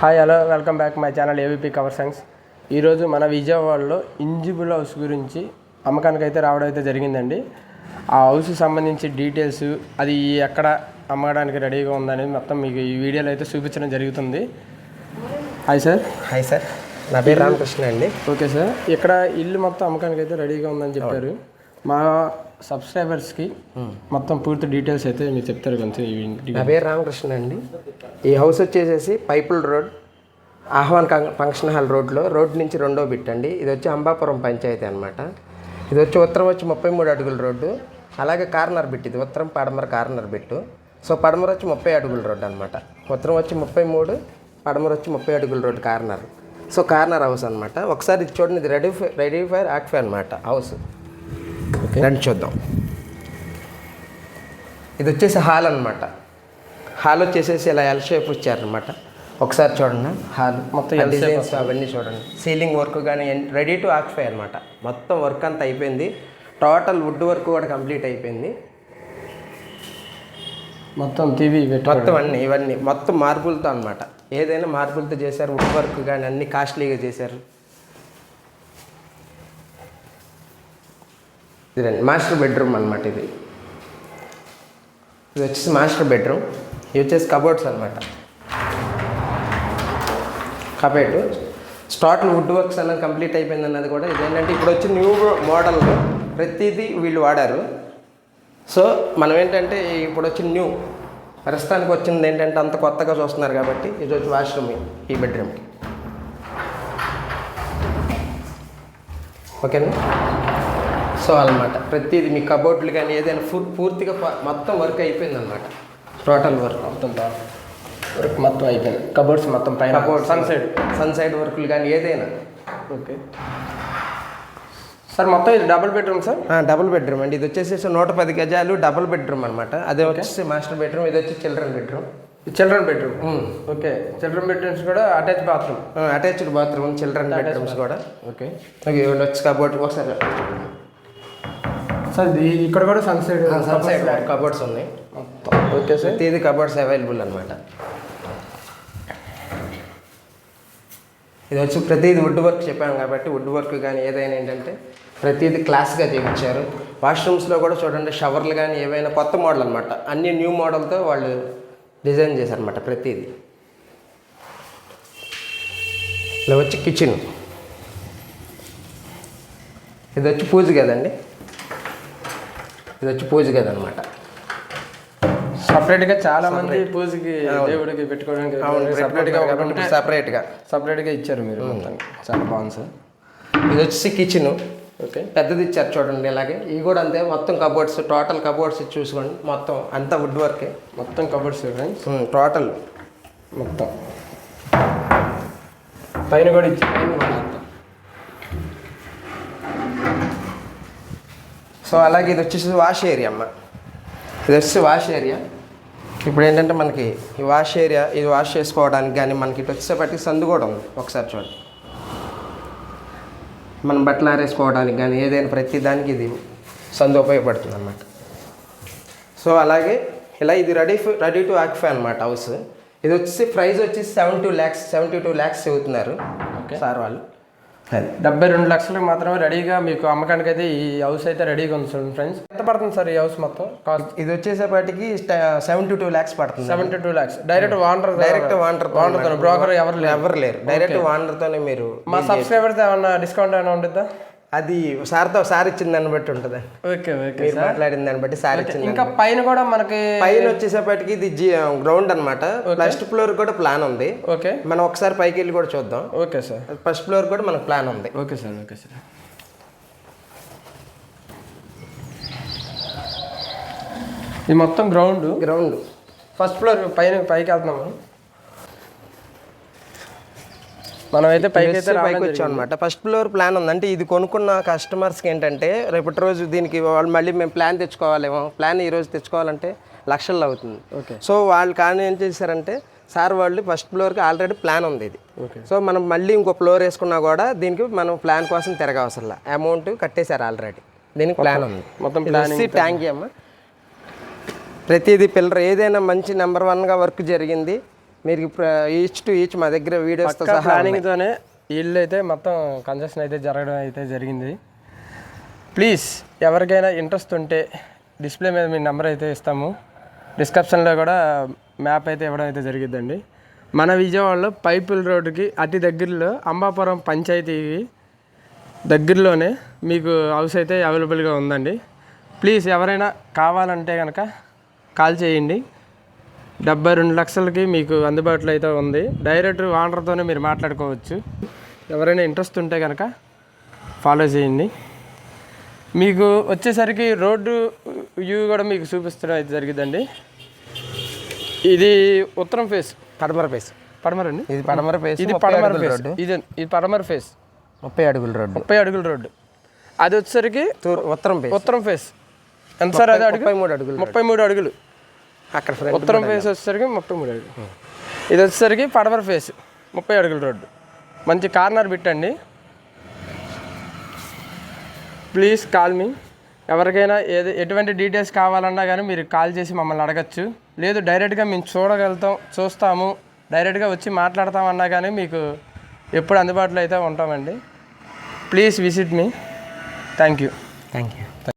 Hi hello welcome back my channel ఏవిపి cover songs. ఈరోజు మన విజయవాడలో ఇంజిబుల్ హౌస్ గురించి అమ్మకానికి అయితే రావడం అయితే జరిగిందండి. ఆ హౌస్కి సంబంధించి డీటెయిల్స్, అది ఎక్కడ అమ్మడానికి రెడీగా ఉందనేది మొత్తం మీకు ఈ వీడియోలో అయితే చూపించడం జరుగుతుంది. Hi sir. హాయ్ సార్, నా పేరు రామకృష్ణ అండి. ఓకే సార్, ఇక్కడ ఇల్లు మొత్తం అమ్మకానికి అయితే రెడీగా ఉందని చెప్పారు. మా సబ్స్క్రైబర్స్కి మొత్తం పూర్తి డీటెయిల్స్ అయితే మీరు చెప్తారు కొంచెం. నా పేరు రామకృష్ణ అండి. ఈ హౌస్ వచ్చేసేసి పైపుల్ రోడ్, ఆహ్వాన్ ఫంక్షన్ హాల్ రోడ్ నుంచి రెండో బిట్ అండి. ఇది వచ్చి అంబాపురం పంచాయతీ అనమాట. ఇది వచ్చి ఉత్తరం వచ్చి 33 అడుగుల రోడ్డు, అలాగే కార్నర్ బిట్. ఇది ఉత్తరం పడమర కార్నర్ బిట్టు. సో పడమర వచ్చి 30 అడుగుల రోడ్డు అనమాట. ఉత్తరం వచ్చి 33, పడమర వచ్చి 30 అడుగుల road corner. So corner house అనమాట. ఒకసారి ఇది చూడండి, ఇది రెడీ ఫైర్ ఆక్ఫై అనమాట హౌస్. రండి చూద్దాం. ఇది వచ్చేసి హాల్ అనమాట. హాల్ వచ్చేసేసి ఇలా ఎల్ షేప్ ఇచ్చారనమాట. ఒకసారి చూడండి, హాల్ మొత్తం డిజైన్స్ అవన్నీ చూడండి. సీలింగ్ వర్క్ కానీ రెడీ టు ఆక్యుపై అనమాట. మొత్తం వర్క్ అంతా అయిపోయింది. టోటల్ వుడ్ వర్క్ కూడా కంప్లీట్ అయిపోయింది. మొత్తం టీవీ మొత్తం అన్నీ ఇవన్నీ మొత్తం మార్బుల్తో అనమాట. ఏదైనా మార్బుల్తో చేశారు. వుడ్ వర్క్ కానీ అన్నీ కాస్ట్లీగా చేశారు. ఇదండి మాస్టర్ బెడ్రూమ్ అనమాట. ఇది వచ్చేసి మాస్టర్ బెడ్రూమ్. ఇవి వచ్చేసి కబోర్డ్స్ అనమాట. కబోర్డ్ స్టార్ట్లో వుడ్ వర్క్స్ అన్నది కంప్లీట్ అయిపోయింది అన్నది కూడా. ఇదేంటంటే ఇప్పుడు వచ్చి న్యూ మోడల్ ప్రతిదీ వీళ్ళు వాడారు. సో మనం ఏంటంటే ఇప్పుడు వచ్చి న్యూ ప్రస్తుతానికి వచ్చింది ఏంటంటే అంత కొత్తగా చూస్తున్నారు కాబట్టి ఇది వచ్చి వాష్రూమ్ ఈ బెడ్రూమ్కి. ఓకేనా. సో అనమాట ప్రతిదీ మీ కబోర్డ్లు కానీ ఏదైనా పూర్తిగా మొత్తం వర్క్ అయిపోయింది అనమాట. టోటల్ వర్క్ మొత్తం అయిపోయింది. కబోర్డ్స్ మొత్తం పైన కబోర్డ్ సన్ సైడ్ వర్క్లు కానీ ఏదైనా. ఓకే సార్, మొత్తం ఇది double bedroom sir? Double bedroom అండి. ఇది వచ్చేసి 110 గజాలు డబుల్ బెడ్రూమ్ అనమాట. అదే వచ్చేసి మాస్టర్ బెడ్రూమ్. ఇది వచ్చి children bedroom. Okay, children bedrooms కూడా అటాచ్డ్ బాత్రూమ్ చిల్డ్రన్ బెడ్రూమ్స్ కూడా. ఓకే వచ్చి కబోర్డ్ ఒకసారి సార్. ఇక్కడ కూడా సన్ సైడ్ కబోర్డ్స్ ఉన్నాయి. ఓకే సార్, ఇది కబోర్డ్స్ అవైలబుల్ అనమాట. ఇది వచ్చి ప్రతిదీ వుడ్ వర్క్ చెప్పాను కాబట్టి వుడ్ వర్క్ కానీ ఏదైనా ఏంటంటే ప్రతిదీ క్లాస్గా చేయించారు. వాష్రూమ్స్లో కూడా చూడండి, షవర్లు కానీ ఏవైనా కొత్త మోడల్ అనమాట. అన్ని న్యూ మోడల్తో వాళ్ళు డిజైన్ చేశారనమాట ప్రతిదీ. ఇలా వచ్చి కిచెన్. ఇది వచ్చి పూజ గదండి. ఇది వచ్చి పూజ గది అనమాట. సపరేట్గా చాలా మంది పూజకి దేవుడికి పెట్టుకోవడానికి సపరేట్గా ఇచ్చారు మీరు. చాలా బాగుంది సార్. ఇది వచ్చేసి కిచెన్. ఓకే, పెద్దది ఇచ్చారు చూడండి. ఇలాగే ఇవి కూడా అంతే. మొత్తం కబోర్డ్స్, టోటల్ కబోర్డ్స్ చూసుకోండి. మొత్తం అంతా వుడ్ వర్కే. మొత్తం కబోర్డ్స్ ఫ్రెండ్స్, టోటల్ మొత్తం పైన కూడా ఇచ్చారు. సో అలాగే ఇది వచ్చేసి వాష్ ఏరియా అమ్మ. ఇది వచ్చేసి వాష్ ఏరియా. ఇప్పుడు ఏంటంటే మనకి ఈ వాష్ ఏరియా, ఇది వాష్ చేసుకోవడానికి కానీ మనకి ఇటు వచ్చేసరికి సందు కూడా ఉంది. ఒకసారి చూడండి, మనం బట్టలు ఆరేసుకోవడానికి కానీ ఏదైనా ప్రతి దానికి ఇది సందు ఉపయోగపడుతుంది అన్నమాట. సో అలాగే ఇలా ఇది రెడీ టు ఆక్యుపై అనమాట హౌస్. ఇది వచ్చేసి ప్రైస్ వచ్చేసి 72 lakhs చెబుతున్నారు సార్ వాళ్ళు. 72 లక్షలకు మాత్రమే రెడీగా మీకు అమ్మకానికి అయితే ఈ హౌస్ అయితే రెడీగా ఉంది ఫ్రెండ్స్. ఎంత పడుతుంది సార్ ఈ హౌస్ మొత్తం కాస్ట్? ఇది వచ్చేసేపటికి 72 lakhs పడుతుంది. 72 lakhs డైరెక్ట్ ఓనర్, బ్రోకర్ ఎవరు లేరు. డైరెక్ట్ ఓనర్తోనే మీరు. మా సబ్స్క్రైబర్స్ ఏమన్నా డిస్కౌంట్ ఏమైనా ఉంటుందా? అది సార్ ఇచ్చిన దాన్ని బట్టి ఉంటుంది. ఓకే ఓకే, మీరు మాట్లాడిన దాన్ని బట్టి సార్ ఇచ్చింది. ఇంకా పైన కూడా మనకి పైన వచ్చేసేపటికి ఇది గ్రౌండ్ అనమాట. ఫస్ట్ ఫ్లోర్ కూడా ప్లాన్ ఉంది. ఓకే, మనం ఒకసారి పైకి వెళ్ళి కూడా చూద్దాం. Okay sir. ఫస్ట్ ఫ్లోర్ కూడా మనకు ప్లాన్ ఉంది. Okay sir. ఓకే సార్, ఇది మొత్తం గ్రౌండ్. ఫస్ట్ ఫ్లోర్ పైకి వెళ్తున్నాము మనం అయితే పైకి వచ్చాం అనమాట. ఫస్ట్ ఫ్లోర్ ప్లాన్ ఉంది. అంటే ఇది కొనుక్కున్న కస్టమర్స్కి ఏంటంటే రేపటి రోజు దీనికి వాళ్ళు మళ్ళీ మేము ప్లాన్ తెచ్చుకోవాలేమో, ప్లాన్ ఈరోజు తెచ్చుకోవాలంటే లక్షల్లో అవుతుంది. సో వాళ్ళు కానీ ఏం చేశారంటే సార్ వాళ్ళు ఫస్ట్ ఫ్లోర్కి ఆల్రెడీ ప్లాన్ ఉంది ఇది. సో మనం మళ్ళీ ఇంకో ఫ్లోర్ వేసుకున్నా కూడా దీనికి మనం ప్లాన్ కోసం తిరగవసరం, అమౌంట్ కట్టేశారు ఆల్రెడీ. దీనికి ప్లాన్ ఉంది మొత్తం. ట్యాంక్ అమ్మ. ప్రతిదీ పిల్లర్ ఏదైనా మంచి నెంబర్ 1గా వర్క్ జరిగింది. మీరు ఇప్పుడు ఈచ్ టు ఈచ్ మా దగ్గర వీడియోస్తో సహా ప్లానింగ్తోనే ఇల్లు అయితే మొత్తం కన్స్ట్రక్షన్ అయితే జరగడం అయితే జరిగింది. ప్లీజ్ ఎవరికైనా ఇంట్రెస్ట్ ఉంటే డిస్ప్లే మీద మీ నెంబర్ అయితే ఇస్తాము, డిస్క్రిప్షన్లో కూడా మ్యాప్ అయితే ఇవ్వడం అయితే జరిగిద్దండి. మన విజయవాడలో పైపుల్ రోడ్డుకి అతి దగ్గరలో అంబాపురం పంచాయతీకి దగ్గరలోనే మీకు హౌస్ అయితే అవైలబుల్గా ఉందండి. ప్లీజ్ ఎవరైనా కావాలంటే కనుక కాల్ చేయండి. 72 లక్షలకి మీకు అందుబాటులో అయితే ఉంది. డైరెక్ట్ ఓనర్తోనే మీరు మాట్లాడుకోవచ్చు. ఎవరైనా ఇంట్రెస్ట్ ఉంటే కనుక ఫాలో చేయండి. మీకు వచ్చేసరికి రోడ్డు వ్యూ కూడా మీకు చూపిస్తడం అయితే జరిగిద్దండి. ఇది ఉత్తరం ఫేస్, పడమర ఫేస్. పడమర అండి, ఇది పడమర ఫేస్. ఇది పడమర ఫేస్. ఇది పడమర ఫేస్, 30 అడుగుల రోడ్డు. 30 అడుగుల రోడ్డు. అది వచ్చేసరికి ఉత్తరం ఫేస్. ఉత్తరం ఫేస్ ఎంత సార్? అది 33 అడుగులు. 33 అడుగులు. అక్కడ ఉత్తరం ఫేస్ వచ్చేసరికి 33 అడుగులు. ఇది వచ్చేసరికి పడమర ఫేస్, 30 అడుగుల రోడ్డు. మంచి కార్నర్ పెట్టండి. Please call me. ఎవరికైనా ఎటువంటి డీటెయిల్స్ కావాలన్నా కానీ మీరు కాల్ చేసి మమ్మల్ని అడగచ్చు. లేదు డైరెక్ట్గా మేము చూస్తాము, డైరెక్ట్గా వచ్చి మాట్లాడతామన్నా కానీ మీకు ఎప్పుడు అందుబాటులో అయితే ఉంటామండి. Please visit me. Thank you.